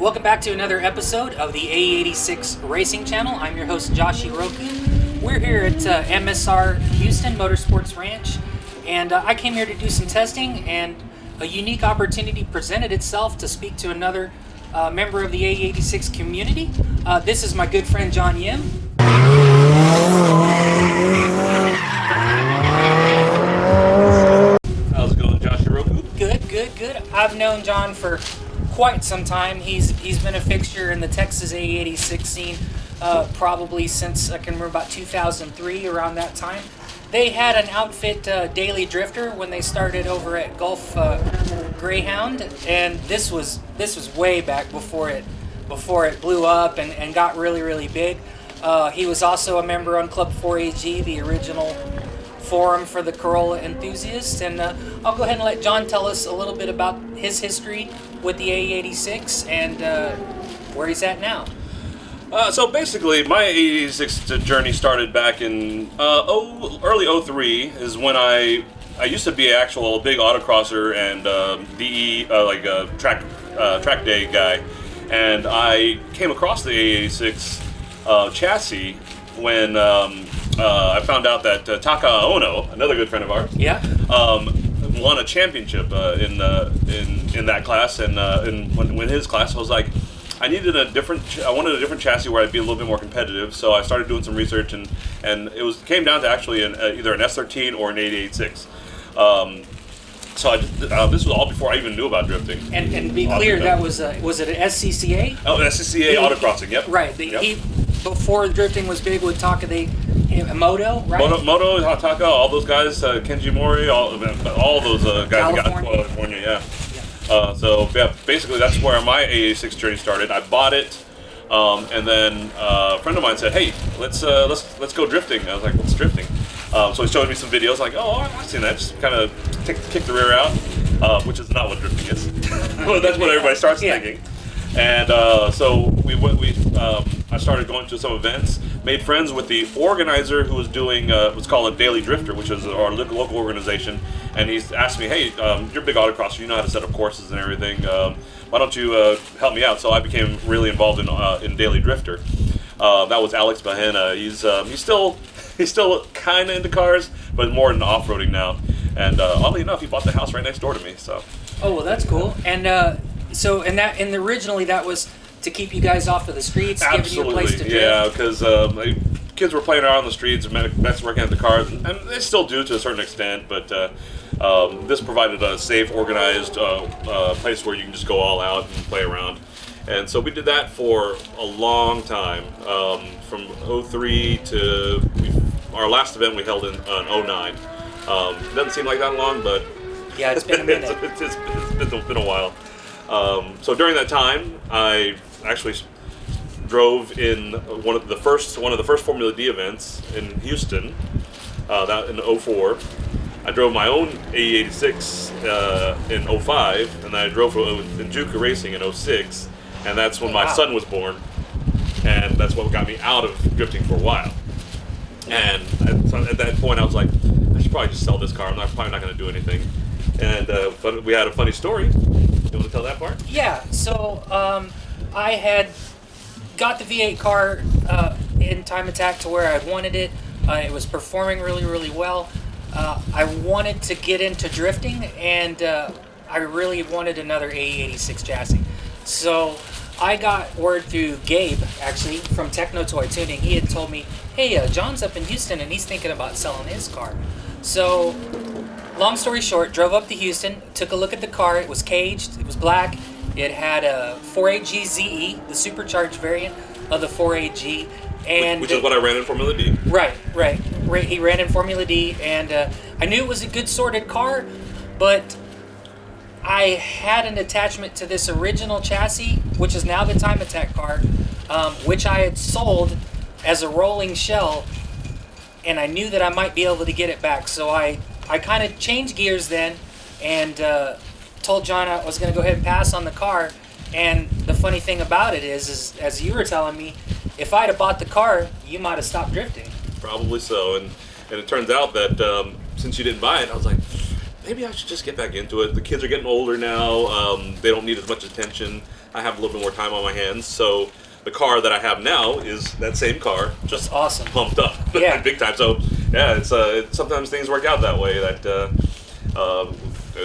Welcome back to another episode of the AE86 Racing Channel. I'm your host, Joshiroku. We're here at MSR Houston Motorsports Ranch, and I came here to do some testing, and a unique opportunity presented itself to speak to another member of the AE86 community. This is my good friend, John Yim. How's it going, Joshiroku? Good. I've known John for quite some time. He's been a fixture in the Texas AE86 scene probably since I can remember about 2003, around that time. They had an outfit, Daily Drifter, when they started over at Gulf Greyhound, and this was way back before it blew up and got really big. He was also a member on Club 4AG, the original forum for the Corolla enthusiasts, and I'll go ahead and let John tell us a little bit about his history with the AE86 and where he's at now. So basically, my AE86 journey started back in early '03. Is when I used to be an actual big autocrosser and DE track day guy, and I came across the AE86 chassis when I found out that Taka Ono, another good friend of ours, won a championship in that class, and when his class, I was like, I wanted a different chassis where I'd be a little bit more competitive. So I started doing some research, and it came down to actually either an S13 or an 886. So this was all before I even knew about drifting. And be clear, that was it an SCCA? Oh, an SCCA autocrossing. Yep. Right. He before drifting was big with Taka. Moto, right? Moto, Taka, all those guys, Kenji Mori, all those guys that got to California, So basically that's where my AE86 journey started. I bought it, and then a friend of mine said, "Hey, let's go drifting." I was like, "What's drifting?" So he showed me some videos, like, "Oh, I've seen that." Just kind of kick the rear out, which is not what drifting is. Well, that's what everybody starts thinking. And so I started going to some events, made friends with the organizer who was doing what's called a Daily Drifter, which is our local organization. And he asked me, "Hey, you're a big autocrosser, you know how to set up courses and everything. Why don't you help me out?" So I became really involved in Daily Drifter. That was Alex Bahena. He's still kind of into cars, but more into off-roading now. And oddly enough, he bought the house right next door to me. So. Oh well, that's cool. And originally that was to keep you guys off of the streets, Absolutely. Giving you a place to drift. Yeah, because kids were playing around on the streets, mess working at the cars, and they still do to a certain extent. But this provided a safe, organized place where you can just go all out and play around. And so we did that for a long time, from '03 to our last event we held in 09. Doesn't seem like that long, but yeah, it's been a minute. it's been a while. So during that time, I actually drove in one of the first Formula D events in Houston. That in '04. I drove my own AE86 in '05, and then I drove for Juku Racing in '06, and that's when my son was born, and that's what got me out of drifting for a while. And at that point, I was like, I should probably just sell this car. I'm probably not going to do anything. And but we had a funny story. You want to tell that part? Yeah. So I had got the V8 car in Time Attack to where I wanted it. It was performing really well. I wanted to get into drifting, and I really wanted another AE86 chassis. So I got word through Gabe, actually, from Techno Toy Tuning. He had told me, "Hey, John's up in Houston, and he's thinking about selling his car." So long story short, drove up to Houston, took a look at the car. It was caged, it was black, it had a 4AG ZE, the supercharged variant of the 4AG. And which is what I ran in Formula D. Right. He ran in Formula D, and I knew it was a good sorted car, but I had an attachment to this original chassis, which is now the Time Attack car, which I had sold as a rolling shell, and I knew that I might be able to get it back. So I kind of changed gears then, and told John I was going to go ahead and pass on the car. And the funny thing about it is as you were telling me, if I'd have bought the car, you might have stopped drifting. Probably so, and it turns out that since you didn't buy it, I was like, maybe I should just get back into it. The kids are getting older now. They don't need as much attention. I have a little bit more time on my hands. So the car that I have now is that same car, just awesome, pumped up, yeah, big time. So yeah, it's sometimes things work out that way. That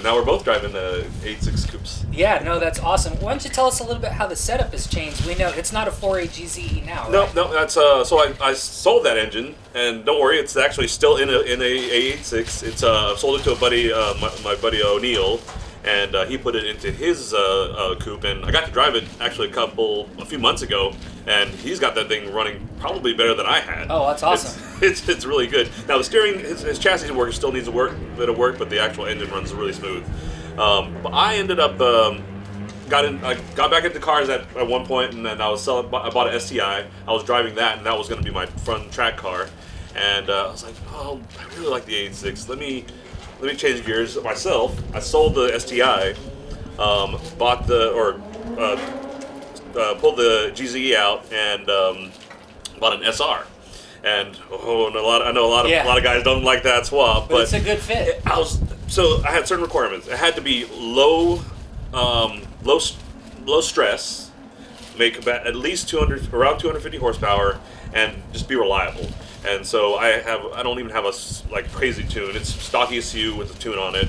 now we're both driving the 86 coupes. Yeah, no, that's awesome. Why don't you tell us a little bit how the setup has changed? We know it's not a 4A GZE now, right? No, that's so I sold that engine, and don't worry, it's actually still in a A86. It's sold it to a buddy, my buddy O'Neill, and he put it into his coupe, and I got to drive it actually a few months ago, and he's got that thing running probably better than I had. Oh, that's awesome. It's really good. Now the steering, his chassis work still needs a bit of work, but the actual engine runs really smooth. But I ended up I got back into cars at one point, and then I bought an STI. I was driving that, and that was going to be my front track car. And I was like, oh, I really like the 86. Let me change gears myself. I sold the STI, pulled the GZE out, and bought an SR. And I know a lot of guys don't like that swap, but it's a good fit. So I had certain requirements. It had to be low stress, make about at least around 250 horsepower, and just be reliable. And so I don't even have a crazy tune. It's stock ECU with a tune on it,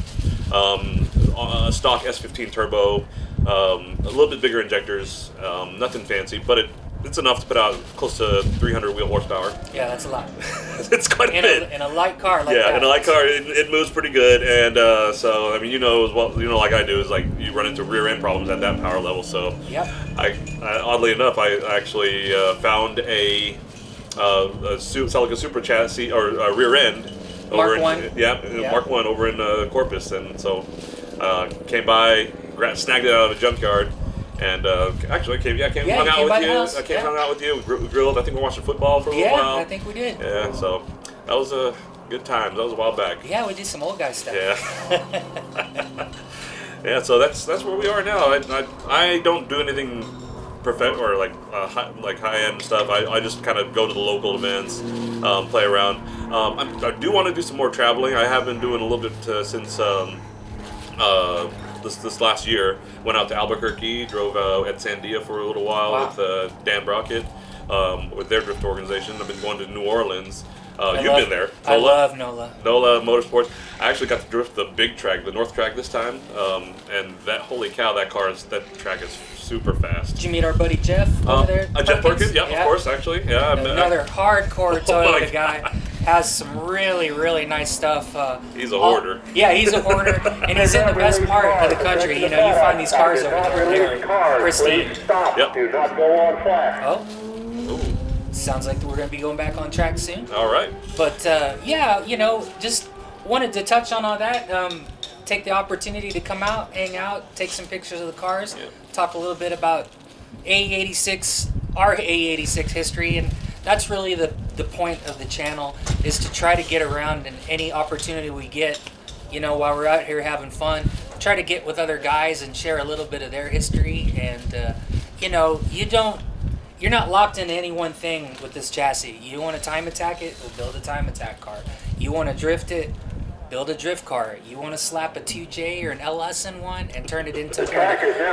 stock S15 turbo, a little bit bigger injectors, nothing fancy, but it's enough to put out close to 300 wheel horsepower. Yeah, that's a lot. It's quite a bit. In a light car like that. Yeah, in a light car, it moves pretty good. And so, I mean, like I do, is like you run into rear end problems at that power level. So, yep. Oddly enough, I actually found a Celica Super chassis or rear end. Mark 1. Mark 1 over in Corpus. And so, came by, snagged it out of a junkyard. And actually, I came hung out with you, grilled. I think we were watching football for a little while. Yeah, I think we did. Yeah, so that was a good time. That was a while back. Yeah, we did some old guy stuff. Yeah. Yeah, so that's where we are now. I don't do anything perfect or high end stuff. I just kind of go to the local events, play around. I do want to do some more traveling. I have been doing a little bit since. This last year, went out to Albuquerque, drove at Sandia for a little while with Dan Brockett, with their drift organization. I've been going to New Orleans. You've been there. I love NOLA. NOLA Motorsports. I actually got to drift the big track, the North track this time, and holy cow, that track is super fast. Did you meet our buddy Jeff over there? Jeff Perkins, yeah, of course, actually. Yeah, another hardcore Toyota guy. Has some really, really nice stuff. He's a hoarder. Yeah, he's a hoarder, and he's in the best part of the country. You know, you find these cars over there, they're pristine. Yep. Do not go on track. Oh. Sounds like we're going to be going back on track soon. All right. But, yeah, just wanted to touch on all that. Take the opportunity to come out, hang out, take some pictures of the cars, talk a little bit about AE86, our AE86 history, and that's really the point of the channel, is to try to get around, and any opportunity we get, while we're out here having fun, try to get with other guys and share a little bit of their history. And you're not locked into any one thing with this chassis. You want to time attack it, we'll build a time attack car. You want to drift it, build a drift car. You want to slap a 2J or an LS in one and turn it into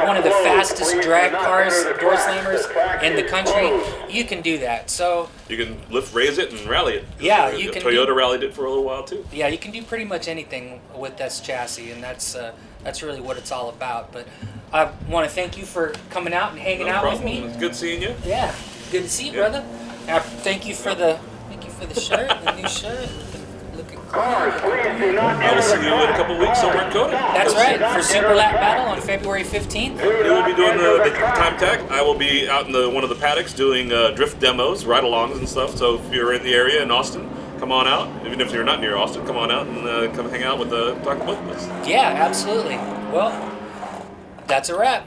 one of the fastest drag cars, door slammers in the country, you can do that. So you can raise it, and rally it. Yeah, you can. Toyota rallied it for a little while too. Yeah, you can do pretty much anything with this chassis, and that's really what it's all about. But I want to thank you for coming out and hanging out with me. It's good seeing you. Yeah, good to see you, brother. Thank you for the shirt, the new shirt. I will see you in a couple of weeks over in Coda. That's right, for Super Lap Battle on February 15th. You will be doing the time attack. I will be out in one of the paddocks doing drift demos, ride-alongs and stuff. So if you're in the area in Austin, come on out. Even if you're not near Austin, come on out and come hang out with talk to both of us. Yeah, absolutely. Well, that's a wrap.